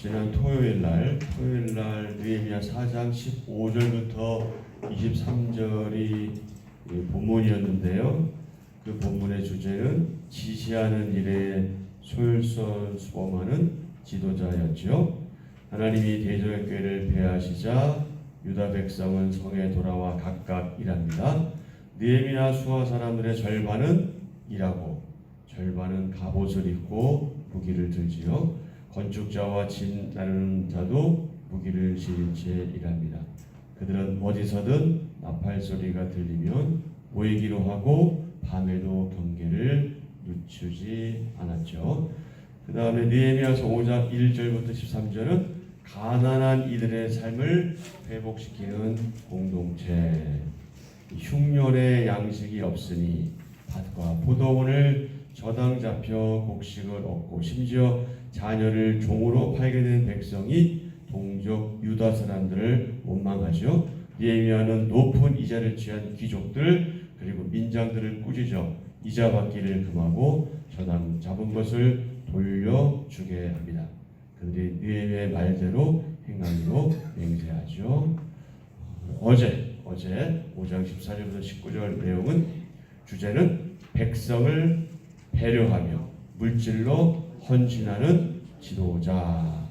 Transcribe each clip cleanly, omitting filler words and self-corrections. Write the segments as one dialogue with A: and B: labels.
A: 지난 토요일 날 느헤미야 4장 15절부터 23절이 본문이었는데요. 그 본문의 주제는 지시하는 일에 솔선수범하는 지도자였죠. 하나님이 대적교회를 폐하시자 유다 백성은 성에 돌아와 각각 일합니다. 느헤미야 수하 사람들의 절반은 일하고 절반은 갑옷을 입고 무기를 들지요. 건축자와 진 나르는 자도 무기를 지닌 채 일합니다. 그들은 어디서든 나팔 소리가 들리면 모이기로 하고 밤에도 경계를 늦추지 않았죠. 그 다음에 느헤미야서 5장 1절부터 13절은 가난한 이들의 삶을 회복시키는 공동체. 흉년의 양식이 없으니 밭과 포도원을 저당 잡혀 곡식을 얻고 심지어 자녀를 종으로 팔게 된 백성이 동족 유다 사람들을 원망하죠. 느헤미야는 높은 이자를 취한 귀족들 그리고 민장들을 꾸짖어 이자 받기를 금하고 저당 잡은 것을 돌려주게 합니다. 그들이 느헤미야의 말대로 행하기로 맹세하죠. 어제 5장 14절부터 19절 내용은 주제는 백성을 배려하며 물질로 헌신하는 지도자.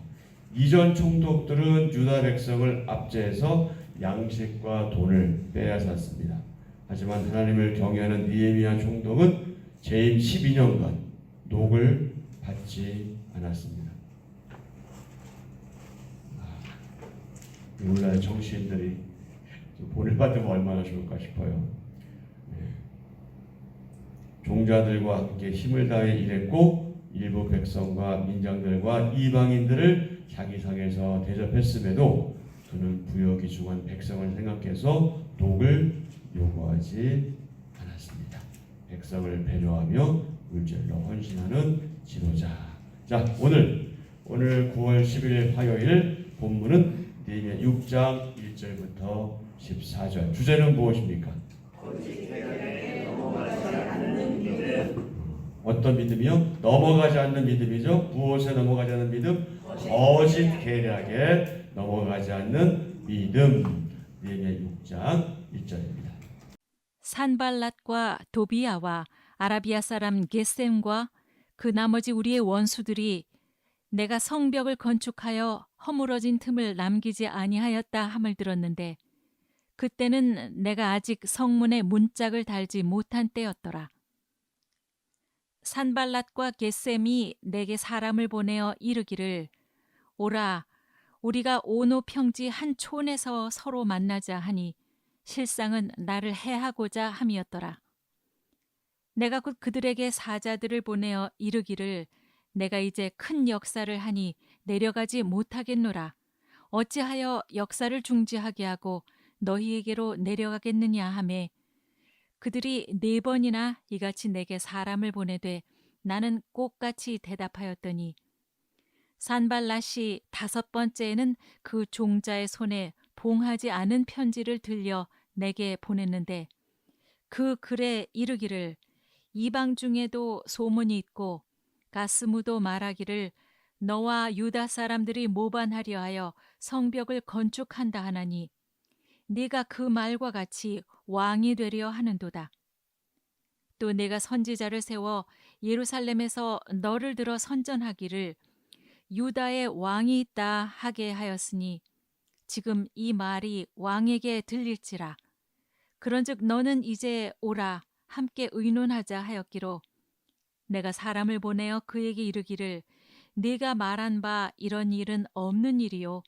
A: 이전 총독들은 유다 백성을 압제해서 양식과 돈을 빼앗았습니다. 하지만 하나님을 경외하는 느헤미야 총독은 재임 12년간 녹을 받지 않았습니다. 우리나라 정치인들이 본을 받으면 얼마나 좋을까 싶어요. 종자들과 함께 힘을 다해 일했고 일부 백성과 민장들과 이방인들을 자기 상에서 대접했음에도 그는 부역이 중한 백성을 생각해서 독을 요구하지 않았습니다. 백성을 배려하며 물질로 헌신하는 지도자. 자, 오늘 9월 10일 화요일 본문은 느헤미야 6장 1절부터 14절. 주제는 무엇입니까? 어떤 믿음이요? 넘어가지 않는 믿음이죠. 무엇에 넘어가지 않는 믿음? 거짓 계략에 넘어가지 않는 믿음. 느헤미야 6장 1절입니다.
B: 산발랏과 도비야와 아라비아 사람 게셈과 그 나머지 우리의 원수들이 내가 성벽을 건축하여 허물어진 틈을 남기지 아니하였다 함을 들었는데 그때는 내가 아직 성문에 문짝을 달지 못한 때였더라. 산발랏과 게셈이 내게 사람을 보내어 이르기를 오라 우리가 오노 평지 한 촌에서 서로 만나자 하니 실상은 나를 해하고자 함이었더라. 내가 곧 그들에게 사자들을 보내어 이르기를 내가 이제 큰 역사를 하니 내려가지 못하겠노라. 어찌하여 역사를 중지하게 하고 너희에게로 내려가겠느냐 하매 그들이 4번이나 이같이 내게 사람을 보내되 나는 꼭같이 대답하였더니 산발랏이 5번째에는 그 종자의 손에 봉하지 않은 편지를 들려 내게 보냈는데 그 글에 이르기를 이방 중에도 소문이 있고 가스무도 말하기를 너와 유다 사람들이 모반하려 하여 성벽을 건축한다 하나니 네가 그 말과 같이 왕이 되려 하는도다. 또 내가 선지자를 세워 예루살렘에서 너를 들어 선전하기를 유다의 왕이 있다 하게 하였으니 지금 이 말이 왕에게 들릴지라. 그런즉 너는 이제 오라 함께 의논하자 하였기로 내가 사람을 보내어 그에게 이르기를 네가 말한 바 이런 일은 없는 일이요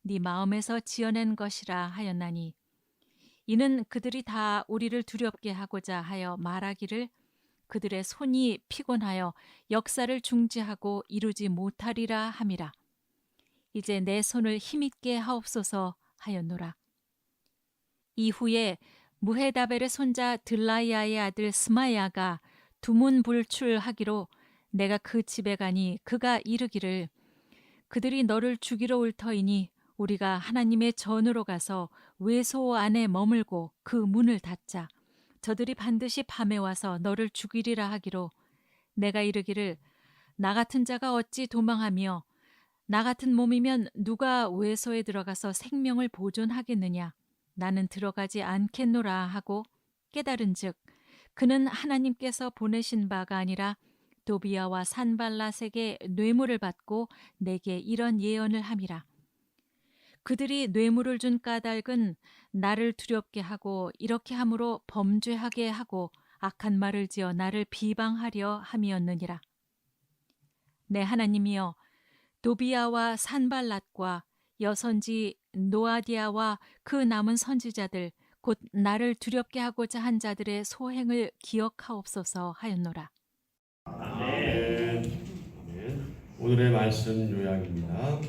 B: 네 마음에서 지어낸 것이라 하였나니 이는 그들이 다 우리를 두렵게 하고자 하여 말하기를 그들의 손이 피곤하여 역사를 중지하고 이루지 못하리라 함이라. 이제 내 손을 힘있게 하옵소서 하였노라. 이후에 무헤다벨의 손자 들라이아의 아들 스마야가 두문불출하기로 내가 그 집에 가니 그가 이르기를 그들이 너를 죽이러 올 터이니 우리가 하나님의 전으로 가서 외소 안에 머물고 그 문을 닫자. 저들이 반드시 밤에 와서 너를 죽이리라 하기로 내가 이르기를 나 같은 자가 어찌 도망하며 나 같은 몸이면 누가 외소에 들어가서 생명을 보존하겠느냐? 나는 들어가지 않겠노라 하고 깨달은즉 그는 하나님께서 보내신 바가 아니라 도비아와 산발랏에게 뇌물을 받고 내게 이런 예언을 함이라. 그들이 뇌물을 준 까닭은 나를 두렵게 하고 이렇게 함으로 범죄하게 하고 악한 말을 지어 나를 비방하려 함이었느니라. 내 하나님이여, 도비아와 산발랏과 여선지 노아디아와 그 남은 선지자들 곧 나를 두렵게 하고자 한 자들의 소행을 기억하옵소서 하였노라.
A: 아멘. 아멘. 오늘의 말씀 요약입니다.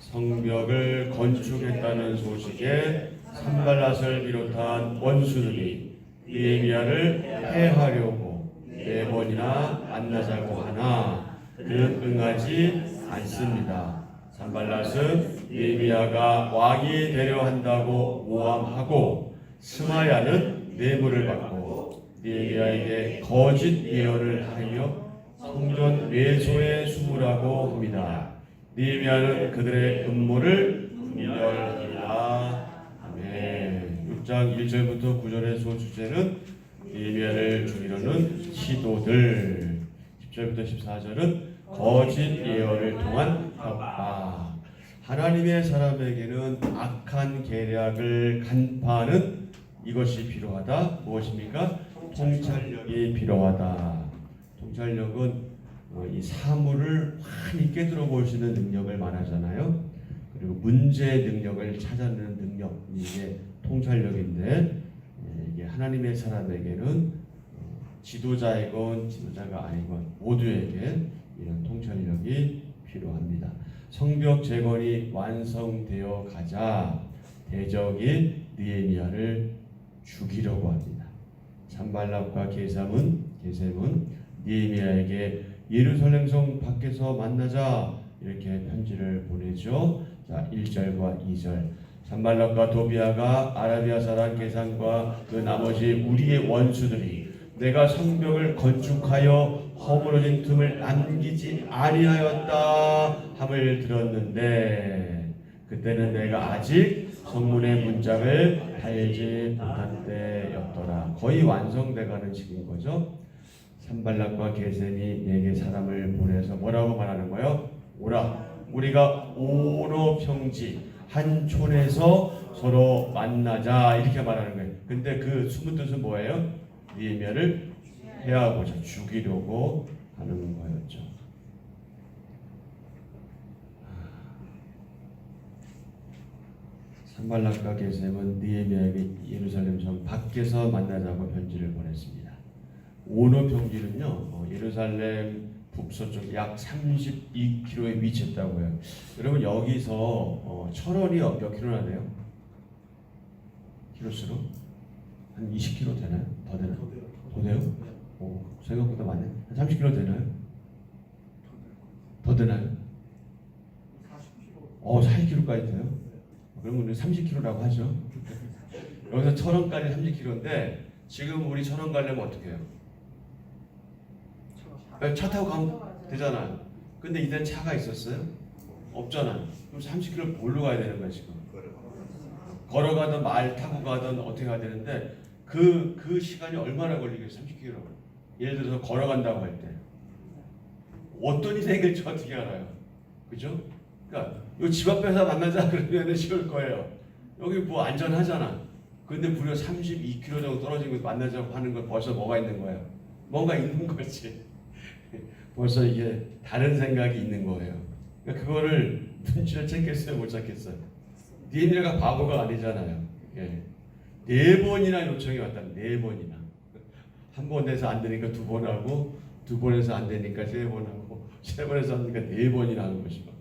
A: 성벽을 건축했다는 소식에 산발랏을 비롯한 원수들이 느헤미야를 해하려고 4번이나 만나자고 하나 그는 응하지 않습니다. 산발랏은 느헤미야가 왕이 되려 한다고 모함하고 스마야는 뇌물을 받고 느헤미야에게 거짓 예언을 하며 성전 외소에 숨으라고 합니다. 느헤미야는 그들의 음모를 분별하리라. 아멘. 6장 1절부터 9절의 소주제는 느헤미야를 죽이려는 시도들, 10절부터 14절은 거짓 예언을 통한 협박. 하나님의 사람에게는 악한 계략을 간파하는 이것이 필요하다. 무엇입니까? 통찰력이 필요하다. 통찰력은 이 사물을 환히 깨뜨려 볼 수 있는 능력을 말하잖아요. 그리고 문제의 능력을 찾아내는 능력, 이게 통찰력인데, 이게 하나님의 사람에게는 지도자이건 지도자가 아니건 모두에게 이런 통찰력이 필요합니다. 성벽 재건이 완성되어 가자 대적인 느헤미야를 죽이려고 합니다. 산발랏과 게셈은 느헤미야에게 예루살렘 성 밖에서 만나자 이렇게 편지를 보내죠. 자, 1절과 2절. 산발랏과 도비아가 아라비아 사람 게셈과 그 나머지 우리의 원수들이 내가 성벽을 건축하여 허물어진 틈을 남기지 아니하였다 함을 들었는데 그때는 내가 아직 성문의 문짝을 달지 못한 때였더라. 거의 완성돼가는 시기인 거죠. 산발랏과 게셈이 내게 사람을 보내서 뭐라고 말하는 거예요? 오라, 우리가 오너 평지 한 촌에서 서로 만나자 이렇게 말하는 거예요. 근데 그 숨은 뜻은 뭐예요? 느헤미야를 해하고자 죽이려고 하는 거였죠. 산발랏과 게셈은 느헤미야에게 예루살렘 성 밖에서 만나자고 편지를 보냈습니다. 오너 평지는요, 예루살렘 북서쪽 약 32km에 위치했다고 해요. 여러분 여기서 철원이 몇 킬로나 돼요? 키로수로? 한 20km 되나요? 더 되나요? 더 돼요? 오, 생각보다 많네. 한 30km 되나요? 더 되나요? 40km까지 돼요? 그러면 우리 30km라고 하죠. 여기서 철원까지 30km인데 지금 우리 철원 가려면 어떻게 해요? 차 타고 가면 되잖아. 근데 이때는 차가 있었어요? 없잖아. 그럼 30km 뭘로 가야 되는 거야 지금? 걸어가든 말 타고 가든 어떻게 가야 되는데 그 시간이 얼마나 걸리겠어요? 30km. 예를 들어서 걸어간다고 할 때 어떤 일이 생길지 어떻게 알아요? 그죠? 그러니까 요 집 앞에서 만나자 그러면 쉬울 거예요. 여기 뭐 안전하잖아. 근데 무려 32km 정도 떨어진 곳 만나자고 하는 건 벌써 뭐가 있는 거예요? 뭔가 있는 거지. 벌써 이게 다른 생각이 있는 거예요. 그러니까 그거를 눈치를 챘겠어요, 못 챘겠어요? 느헤미야가 바보가 아니잖아요. 예. 4번이나 요청이 왔다. 4번이나. 한 번 해서 안 되니까 2번 하고, 2번 해서 안 되니까 3번 하고, 3번 해서 안 되니까 4번이나 하는 것이고.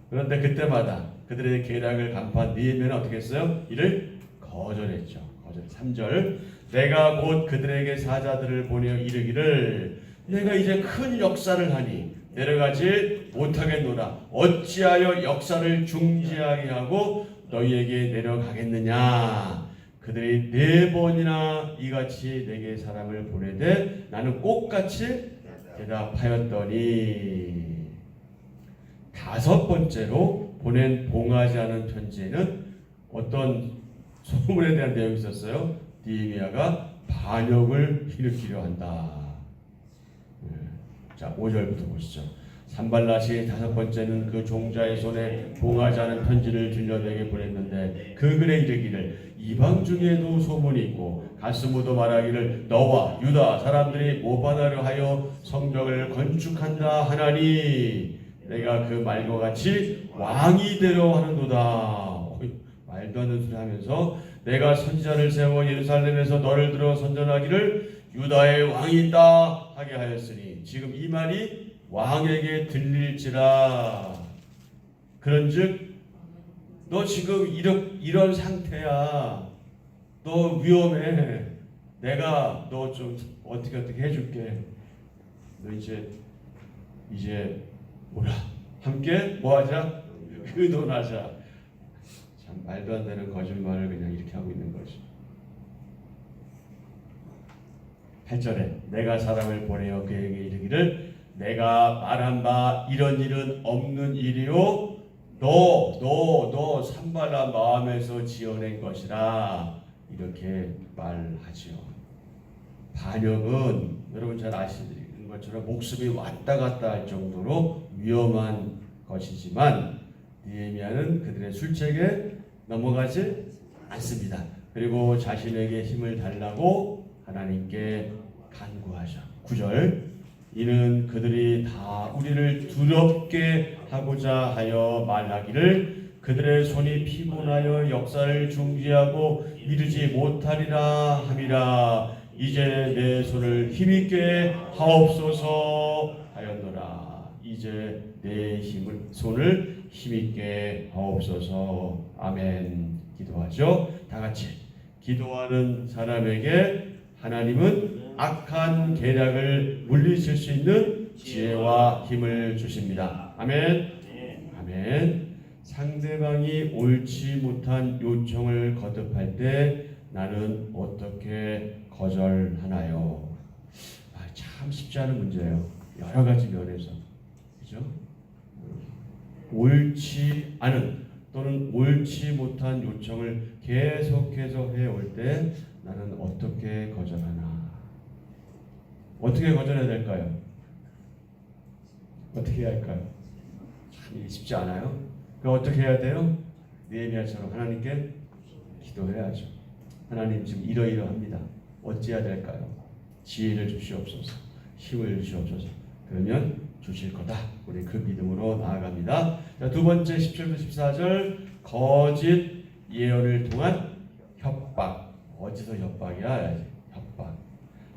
A: 그런데 그때마다 그들의 계략을 간파한 느헤미야는 어떻게 했어요? 이를 거절했죠. 거절. 3절. 내가 곧 그들에게 사자들을 보내어 이르기를 내가 이제 큰 역사를 하니 내려가지 못하겠노라. 어찌하여 역사를 중지하게 하고 너희에게 내려가겠느냐. 그들이 4번이나 이같이 내게 사람을 보내되 나는 꼭같이 대답하였더니 다섯 번째로 보낸 봉하지 않은 편지에는 어떤 소문에 대한 내용이 있었어요. 느헤미야가 반역을 일으키려 한다. 자, 5절부터 보시죠. 산발랏이 다섯 번째는 그 종자의 손에 봉하지 않은 편지를 들려 내게 보냈는데 그 글에 이르기를 이방 중에도 소문이 있고 가스무도 말하기를 너와 유다 사람들이 모반하려 하여 성벽을 건축한다 하나니 내가 그 말과 같이 왕이 되려 하는도다. 말도 안 되는 소리 하면서 내가 선지자를 세워 예루살렘에서 너를 들어 선전하기를 유다의 왕이 있다 하게 하였으니 지금 이 말이 왕에게 들릴지라. 그런즉 너 지금 이런 상태야. 너 위험해. 내가 너 좀 어떻게 해줄게. 너 이제 뭐라 함께 뭐하자? 의논하자. 참 말도 안 되는 거짓말을 그냥 이렇게 하고 있는 거죠. 8절에 내가 사람을 보내어 그에게 이르기를 내가 말한 바 이런 일은 없는 일이요 너 산발라 마음에서 지어낸 것이라 이렇게 말하지요. 반역은 여러분 잘 아시는 것처럼 목숨이 왔다 갔다 할 정도로 위험한 것이지만 느헤미야는 그들의 술책에 넘어가지 않습니다. 그리고 자신에게 힘을 달라고 하나님께 간구하죠. 9절 이는 그들이 다 우리를 두렵게 하고자 하여 말하기를 그들의 손이 피곤하여 역사를 중지하고 이르지 못하리라 함이라. 이제 내 손을 힘있게 하옵소서 하였노라. 이제 내 손을 힘있게 하옵소서. 아멘. 기도하죠. 다 같이 기도하는 사람에게 하나님은 악한 계략을 물리칠 수 있는 지혜와 힘을 주십니다. 아멘. 아멘. 상대방이 옳지 못한 요청을 거듭할 때 나는 어떻게 거절하나요? 참 쉽지 않은 문제예요. 여러 가지 면에서. 그죠? 옳지 않은 또는 옳지 못한 요청을 계속해서 해올 때 나는 어떻게 거절하나? 어떻게 거절해야 될까요? 어떻게 해야 할까요? 참 쉽지 않아요. 그럼 어떻게 해야 돼요? 느헤미야처럼 하나님께 기도해야죠. 하나님 지금 이러이러합니다. 어찌해야 될까요? 지혜를 주시옵소서. 힘을 주시옵소서. 그러면 주실 거다. 우리 그 믿음으로 나아갑니다. 자, 두 번째 10절부터 14절 거짓 예언을 통한 협박. 어디서 협박이야? 협박.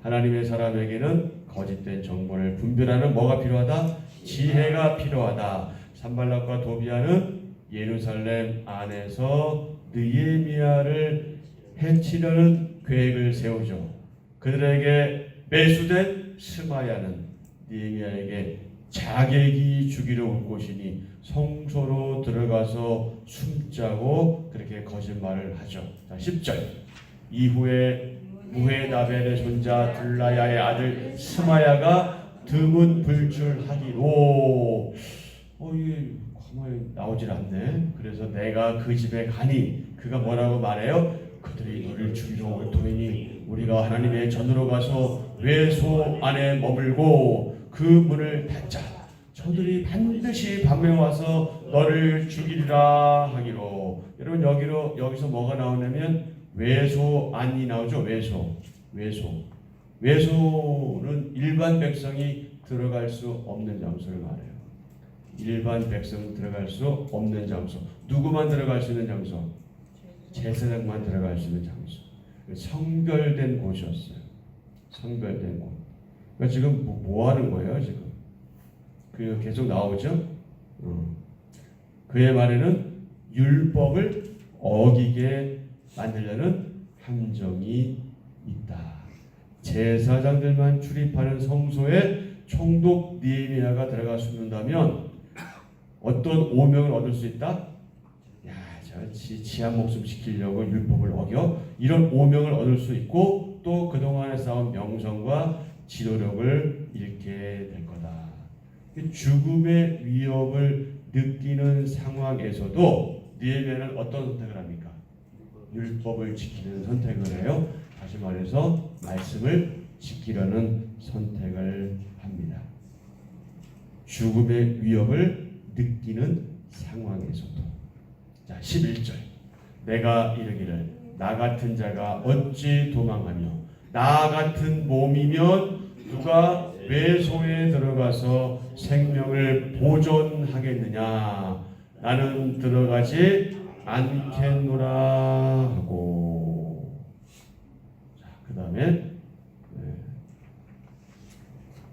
A: 하나님의 사람에게는 거짓된 정보를 분별하는 뭐가 필요하다? 지혜가 필요하다. 산발락과 도비아는 예루살렘 안에서 느헤미야를 해치려는 계획을 세우죠. 그들에게 매수된 스마야는 느헤미야에게 자객이 주기로 올 곳이니 성소로 들어가서 숨자고 그렇게 거짓말을 하죠. 자, 10절 이후에 무헤다벨의 손자 들라야의 아들 스마야가 드문 불출하기로 이게 가만히 나오질 않네. 그래서 내가 그 집에 가니 그가 뭐라고 말해요? 그들이 너를 죽이러 올 터이니 우리가 하나님의 전으로 가서 외소 안에 머물고 그 문을 닫자. 저들이 반드시 밤에 와서 너를 죽이리라 하기로. 여러분 여기서 뭐가 나오냐면 외소 안이 나오죠. 외소는 일반 백성이 들어갈 수 없는 장소를 말해요. 일반 백성은 들어갈 수 없는 장소. 누구만 들어갈 수 있는 장소? 제사장만 들어갈 수 있는 장소. 성별된 곳이었어요. 성별된 곳. 그러니까 지금 뭐 하는 거예요 지금? 그 계속 나오죠. 그의 말에는 율법을 어기게 만들려는 함정이 있다. 제사장들만 출입하는 성소에 총독 느헤미야가 들어가 숨는다면 어떤 오명을 얻을 수 있다? 저 지한 목숨 지키려고 율법을 어겨 이런 오명을 얻을 수 있고 또 그동안에 쌓은 명성과 지도력을 잃게 될 거다. 죽음의 위협을 느끼는 상황에서도 느헤미야는 어떤 선택을 합니까? 율법을 지키는 선택을 해요. 다시 말해서 말씀을 지키려는 선택을 합니다. 죽음의 위협을 느끼는 상황에서도. 자, 11절. 내가 이르기를 나 같은 자가 어찌 도망하며 나 같은 몸이면 누가 외소에 들어가서 생명을 보존하겠느냐. 나는 들어가지 않겠노라 하고. 자, 그 다음에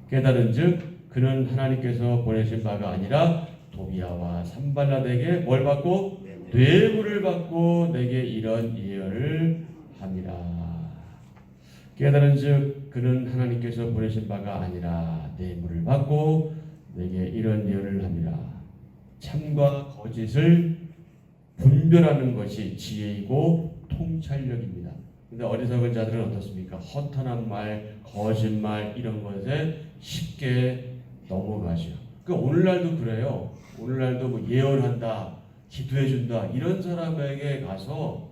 A: 깨달은즉 그는 하나님께서 보내신 바가 아니라 도비야와 산발랏에게 뭘 받고? 뇌물을 받고 내게 이런 예언을 함이라. 깨달은즉 그는 하나님께서 보내신 바가 아니라 뇌물을 받고 내게 이런 예언을 함이라. 참과 거짓을 분별하는 것이 지혜이고 통찰력입니다. 근데 어리석은 자들은 어떻습니까? 허탄한 말, 거짓말 이런 것에 쉽게 넘어가죠. 그러니까 오늘날도 그래요. 오늘날도 뭐 예언한다, 기도해준다 이런 사람에게 가서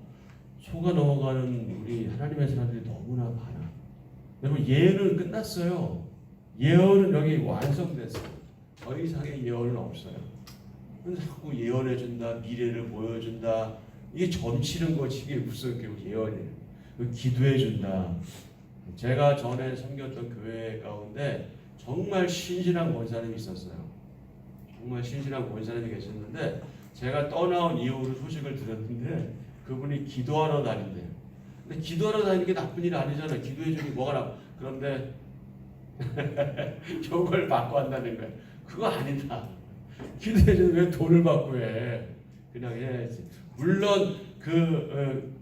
A: 속아 넘어가는 우리 하나님의 사람들이 너무나 많아. 여러분 예언은 끝났어요. 예언은 여기 완성됐어요. 더 이상의 예언은 없어요. 자꾸 예언해준다, 미래를 보여준다. 이게 점치는 것이 이게 무슨 예언이에요. 기도해준다. 제가 전에 섬겼던 교회 가운데 정말 신실한 권사님이 있었어요. 정말 신실한 권사님이 계셨는데 제가 떠나온 이후로 소식을 들었는데 그분이 기도하러 다닌대요. 근데 기도하러 다니는 게 나쁜 일 아니잖아요. 기도해주는 게 뭐가 나빠. 그런데 요걸 받고 한다는 거예요. 그거 아니다. 기도해주는 왜 돈을 받고 해. 그냥 해야지. 물론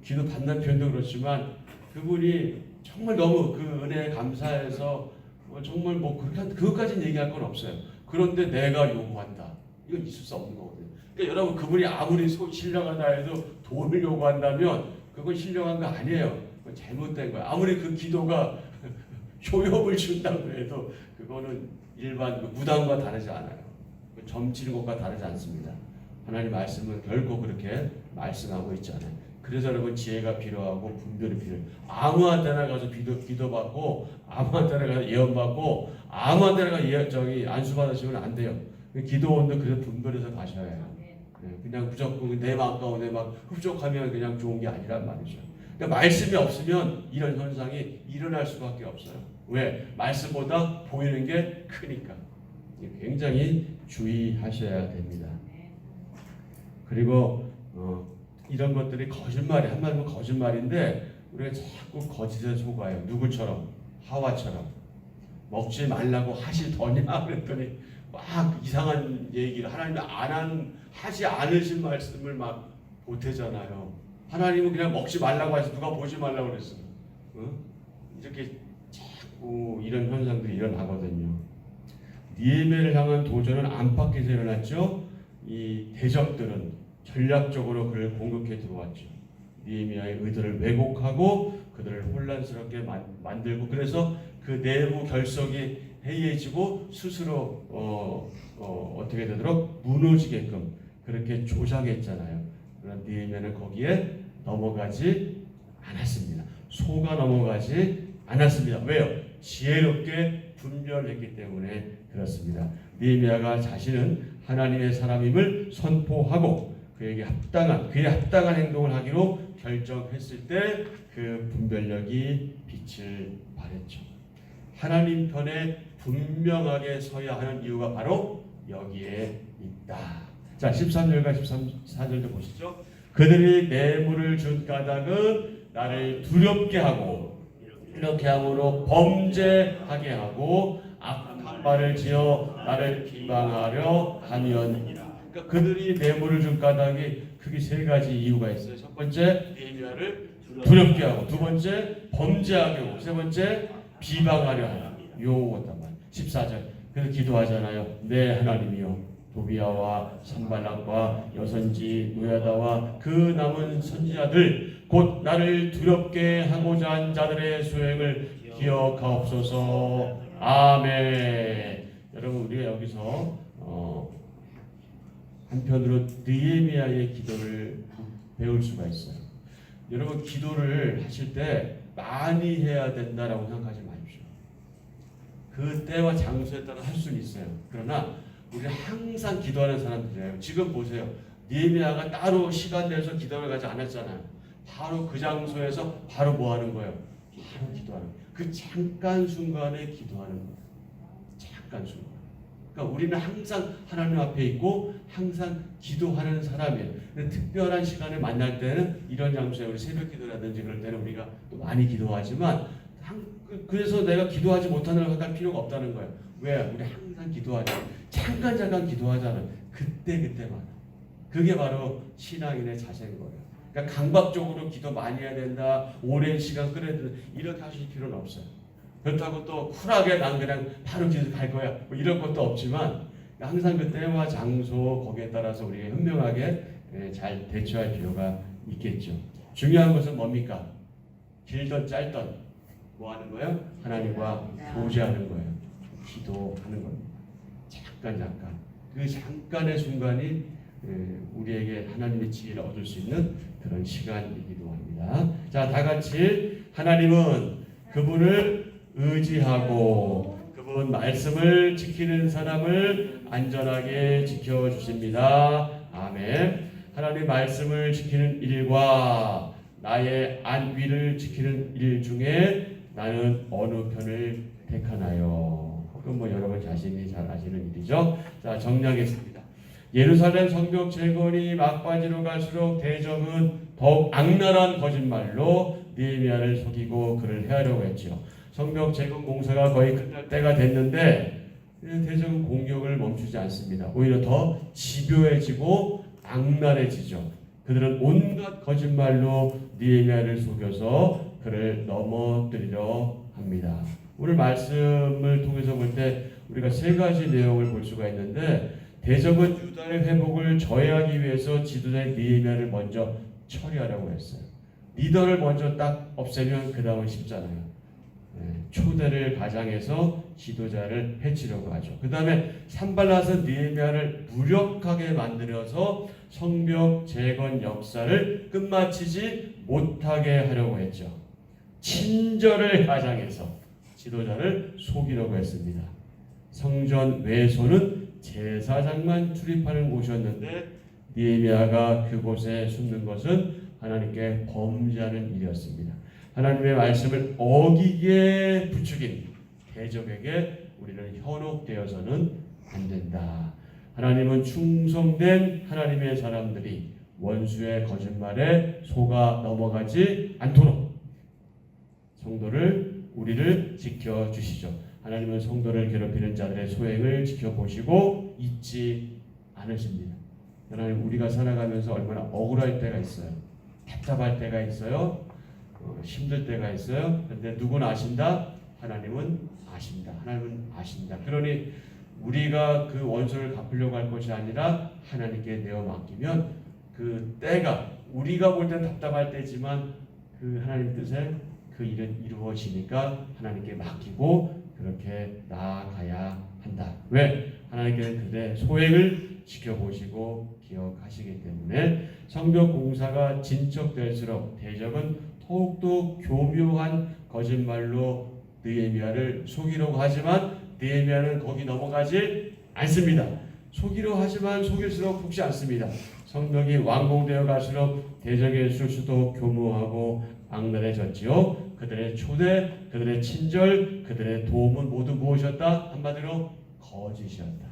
A: 기도 받는 편도 그렇지만 그분이 정말 너무 그 은혜에 감사해서 정말 뭐 그것까지는 얘기할 건 없어요. 그런데 내가 요구한다. 이건 있을 수 없는 거거든요. 그러니까 여러분 그분이 아무리 신령하다 해도 돈을 요구한다면 그건 신령한 거 아니에요. 그건 잘못된 거야. 아무리 그 기도가 효용을 준다고 해도 그거는 일반 무당과 다르지 않아요. 점치는 것과 다르지 않습니다. 하나님 말씀은 결코 그렇게 말씀하고 있지 않아요. 그래서 여러분 지혜가 필요하고 분별이 필요해요. 아무한테나 가서 기도받고 아무한테나 가서 예언받고 아무한테나 가서 안수 받으시면 안 돼요. 기도원도 그래서 분별해서 가셔야 해요. 그냥 무조건 내 마음 가운데 막 흡족하면 그냥 좋은 게 아니란 말이죠. 그러니까 말씀이 없으면 이런 현상이 일어날 수밖에 없어요. 왜? 말씀보다 보이는 게 크니까. 굉장히 주의하셔야 됩니다. 그리고 이런 것들이 거짓말이 한마디로 거짓말인데 우리가 자꾸 거짓에 속아요. 누구처럼? 하와처럼. 먹지 말라고 하시더냐 그랬더니 막 이상한 얘기를 하나님이 하지 않으신 말씀을 막 보태잖아요. 하나님은 그냥 먹지 말라고 하시 누가 보지 말라고 그랬어. 이렇게 자꾸 이런 현상들이 일어나거든요. 느헤미야를 향한 도전은 안팎에서 일어났죠. 이 대적들은 전략적으로 그를 공격해 들어왔죠. 느헤미야의 의도를 왜곡하고 그들을 혼란스럽게 만들고 그래서 그 내부 결석이 해이해지고 스스로 어떻게 되도록 무너지게끔 그렇게 조장했잖아요. 그러나 느헤미야는 거기에 넘어가지 않았습니다. 속아 넘어가지 않았습니다. 왜요? 지혜롭게 분별했기 때문에 그렇습니다. 느헤미야가 자신은 하나님의 사람임을 선포하고 그에 합당한 행동을 하기로 결정했을 때 그 분별력이 빛을 발했죠. 하나님 편에 분명하게 서야 하는 이유가 바로 여기에 있다. 자, 13절과 14절도 보시죠. 그들이 뇌물을 준 까닭은 나를 두렵게 하고 이렇게 함으로 범죄하게 하고 악한 말을 지어 나를 비방하려 함이었느니라. 그러니까 그들이 뇌물을 준 까닭이 크게 세 가지 이유가 있어요. 첫 번째, 느헤미야를 두렵게 하고, 두 번째, 범죄하게 하고, 세 번째, 비방하려 하라. 요거단 말. 14절. 그래서 기도하잖아요. 내 하나님이여, 도비야와 산발락과 여선지 노야다와 그 남은 선지자들 곧 나를 두렵게 하고자 한 자들의 수행을 기억하옵소서. 아멘. 여러분 우리가 여기서 한편으로 느헤미야의 기도를 배울 수가 있어요. 여러분 기도를 하실 때 많이 해야 된다라고 생각하지 마십시오. 그 때와 장소에 따라 할 수는 있어요. 그러나 우리 항상 기도하는 사람들이에요. 지금 보세요. 느헤미야가 따로 시간 내서 기도를 가지 않았잖아요. 바로 그 장소에서 바로 뭐 하는 거예요? 바로 기도하는 거예요. 그 잠깐 순간에 기도하는 거예요. 잠깐 순간. 그러니까 우리는 항상 하나님 앞에 있고 항상 기도하는 사람이에요. 근데 특별한 시간에 만날 때는 이런 장소에 우리 새벽 기도라든지 그럴 때는 우리가 또 많이 기도하지만 그래서 내가 기도하지 못하는 걸 할 필요가 없다는 거예요. 왜? 우리 항상 기도하죠. 잠깐 기도하잖아요. 그때만. 그게 바로 신앙인의 자세인 거예요. 그러니까 강박적으로 기도 많이 해야 된다, 오랜 시간 끌어야 된다 이렇게 하실 필요는 없어요. 그렇다고 또 쿨하게 난 그냥 바로 기도 갈 거야 뭐 이런 것도 없지만 항상 그 때와 장소 거기에 따라서 우리가 현명하게 잘 대처할 필요가 있겠죠. 중요한 것은 뭡니까? 길든 짧든 뭐 하는 거예요? 하나님과 교제하는 거예요. 기도하는 겁니다. 잠깐 그 잠깐의 순간이 우리에게 하나님의 지혜를 얻을 수 있는 그런 시간이기도 합니다. 자, 다 같이 하나님은 그분을 의지하고 그분 말씀을 지키는 사람을 안전하게 지켜주십니다. 아멘. 하나님 말씀을 지키는 일과 나의 안위를 지키는 일 중에 나는 어느 편을 택하나요? 그건 뭐 여러분 자신이 잘 아시는 일이죠. 자, 정리하겠습니다. 예루살렘 성벽 재건이 막바지로 갈수록 대적은 더욱 악랄한 거짓말로 느헤미야를 속이고 그를 해하려고 했죠. 성벽 재건 공사가 거의 끝날 때가 됐는데 대적은 공격을 멈추지 않습니다. 오히려 더 집요해지고 악랄해지죠. 그들은 온갖 거짓말로 느헤미야를 속여서 그를 넘어뜨리려 합니다. 오늘 말씀을 통해서 볼 때 우리가 세 가지 내용을 볼 수가 있는데 대적은 유다의 회복을 저해하기 위해서 지도자의 느헤미야를 먼저 처리하려고 했어요. 리더를 먼저 딱 없애면 그 다음은 쉽잖아요. 초대를 가장해서 지도자를 해치려고 하죠. 그 다음에 산발랏은 느헤미야를 무력하게 만들어서 성벽 재건 역사를 끝마치지 못하게 하려고 했죠. 친절을 가장해서 지도자를 속이려고 했습니다. 성전 외소는 제사장만 출입하는 곳이었는데 느헤미야가 그곳에 숨는 것은 하나님께 범죄하는 일이었습니다. 하나님의 말씀을 어기게 부추긴 대적에게 우리는 현혹되어서는 안 된다. 하나님은 충성된 하나님의 사람들이 원수의 거짓말에 속아 넘어가지 않도록 성도를 우리를 지켜주시죠. 하나님은 성도를 괴롭히는 자들의 소행을 지켜보시고 잊지 않으십니다. 하나님 우리가 살아가면서 얼마나 억울할 때가 있어요. 답답할 때가 있어요. 힘들 때가 있어요. 그런데 누구는 아신다? 하나님은 아신다. 하나님은 아신다. 그러니 우리가 그 원수를 갚으려고 할 것이 아니라 하나님께 내어 맡기면 그 때가 우리가 볼 땐 답답할 때지만 그 하나님 뜻에 그 일은 이루어지니까 하나님께 맡기고 그렇게 나아가야 한다. 왜? 하나님께는 그들의 소행을 지켜보시고 기억하시기 때문에 성벽 공사가 진척될수록 대적은 더욱더 교묘한 거짓말로 느헤미야를 속이려고 하지만 느헤미야는 거기 넘어가지 않습니다. 속이려 하지만 속일수록 속지 않습니다. 성벽이 완공되어 갈수록 대적의 술수도 교묘하고 악랄해졌지요. 그들의 초대, 그들의 친절, 그들의 도움은 모두 무엇이었다? 한마디로 거짓이었다.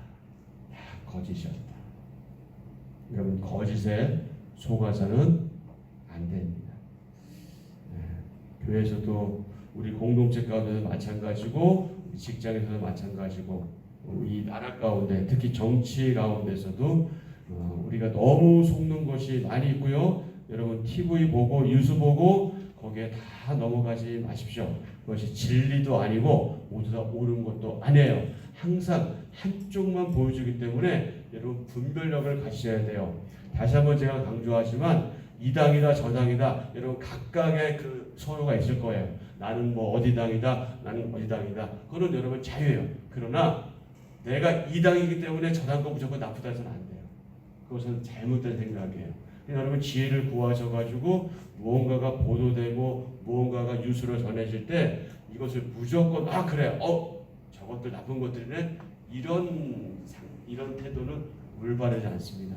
A: 거짓이었다. 여러분 거짓에 속아서는 안 됩니다. 교회에서도 우리 공동체 가운데도 마찬가지고 직장에서도 마찬가지고 이 나라 가운데 특히 정치 가운데서도 우리가 너무 속는 것이 많이 있고요. 여러분 TV 보고 뉴스 보고 거기에 다 넘어가지 마십시오. 그것이 진리도 아니고 모두 다 옳은 것도 아니에요. 항상 한쪽만 보여주기 때문에 여러분 분별력을 가지셔야 돼요. 다시 한번 제가 강조하지만 이 당이다 저 당이다 여러분 각각의 그 선호가 있을 거예요. 나는 뭐 어디 당이다 나는 어디 당이다 그건 여러분 자유예요. 그러나 내가 이 당이기 때문에 저 당과 무조건 나쁘다 해서는 안 돼요. 그것은 잘못된 생각이에요. 여러분 지혜를 구하셔가지고 무언가가 보도되고 무언가가 뉴스로 전해질 때 이것을 무조건 그래 저것들 나쁜 것들이네 이런 태도는 올바르지 않습니다.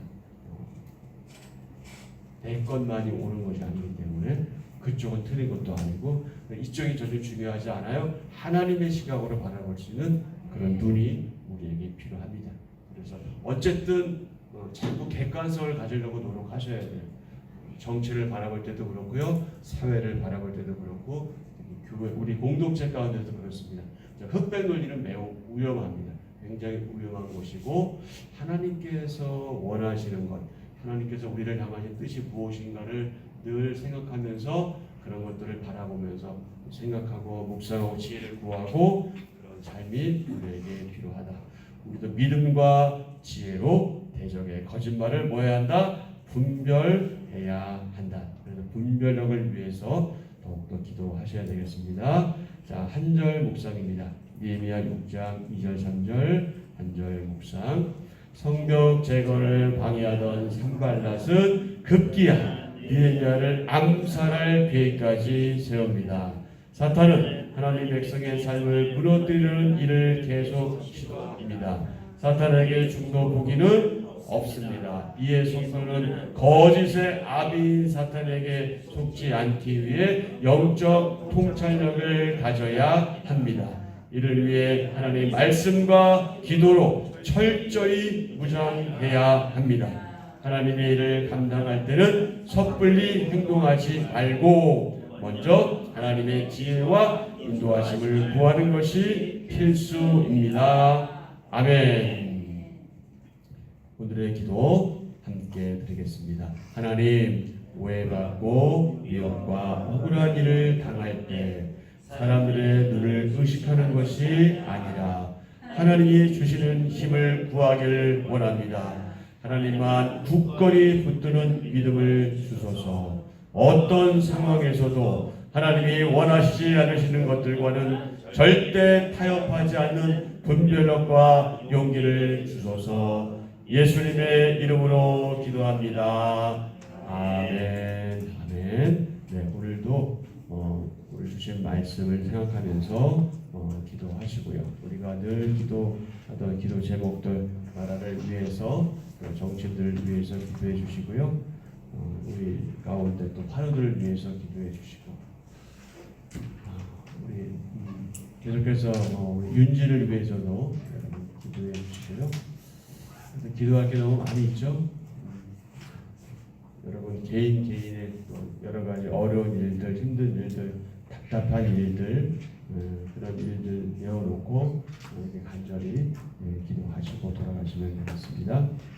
A: 내 것만이 옳은 것이 아니기 때문에 그쪽은 틀린 것도 아니고 이쪽이 전혀 중요하지 않아요. 하나님의 시각으로 바라볼 수 있는 그런 눈이 우리에게 필요합니다. 그래서 어쨌든 자꾸 객관성을 가지려고 노력하셔야 돼요. 정치를 바라볼 때도 그렇고요, 사회를 바라볼 때도 그렇고, 교회 우리 공동체 가운데도 그렇습니다. 흑백 논리는 매우 위험합니다. 굉장히 위험한 것이고 하나님께서 원하시는 것, 하나님께서 우리를 향하신 뜻이 무엇인가를 늘 생각하면서 그런 것들을 바라보면서 생각하고 묵상하고 지혜를 구하고 그런 삶이 우리에게 필요하다. 우리도 믿음과 지혜로 대적의 거짓말을 뭐 해야 한다? 분별해야 한다. 그래서 분별력을 위해서 더욱더 기도하셔야 되겠습니다. 자, 한 절 묵상입니다. 느헤미야 6장 2절 3절 한 절 묵상. 성벽 재건을 방해하던 산발랏은 급기야 느헤미야를 암살할 계획까지 세웁니다. 사탄은 하나님 백성의 삶을 무너뜨리는 일을 계속 시도합니다. 사탄에게 중도 보기는 없습니다. 이에 성도는 거짓의 아비인 사탄에게 속지 않기 위해 영적 통찰력을 가져야 합니다. 이를 위해 하나님의 말씀과 기도로 철저히 무장해야 합니다. 하나님의 일을 감당할 때는 섣불리 행동하지 말고 먼저 하나님의 지혜와 인도하심을 구하는 것이 필수입니다. 아멘. 오늘의 기도 함께 드리겠습니다. 하나님, 오해받고 위협과 억울한 일을 당할 때 사람들의 눈을 의식하는 것이 아니라 하나님이 주시는 힘을 구하기를 원합니다. 하나님만 굳건히 붙드는 믿음을 주소서. 어떤 상황에서도 하나님이 원하시지 않으시는 것들과는 절대 타협하지 않는 분별력과 용기를 주소서. 예수님의 이름으로 기도합니다. 아멘. 아멘. 네, 오늘도 오늘 주신 말씀을 생각하면서 기도하시고요. 우리가 늘 기도하던 기도 제목들, 나라를 위해서, 정치인들을 위해서 기도해 주시고요. 우리 가운데 또 환우들을 위해서 기도해 주시고, 우리 계속해서 우리 윤지를 위해서도 기도해 주시고요. 기도할 게 너무 많이 있죠. 여러분 개인의 여러 가지 어려운 일들, 힘든 일들, 답답한 일들, 그런 일들 내어놓고 이렇게 간절히 기도하시고 돌아가시면 되겠습니다.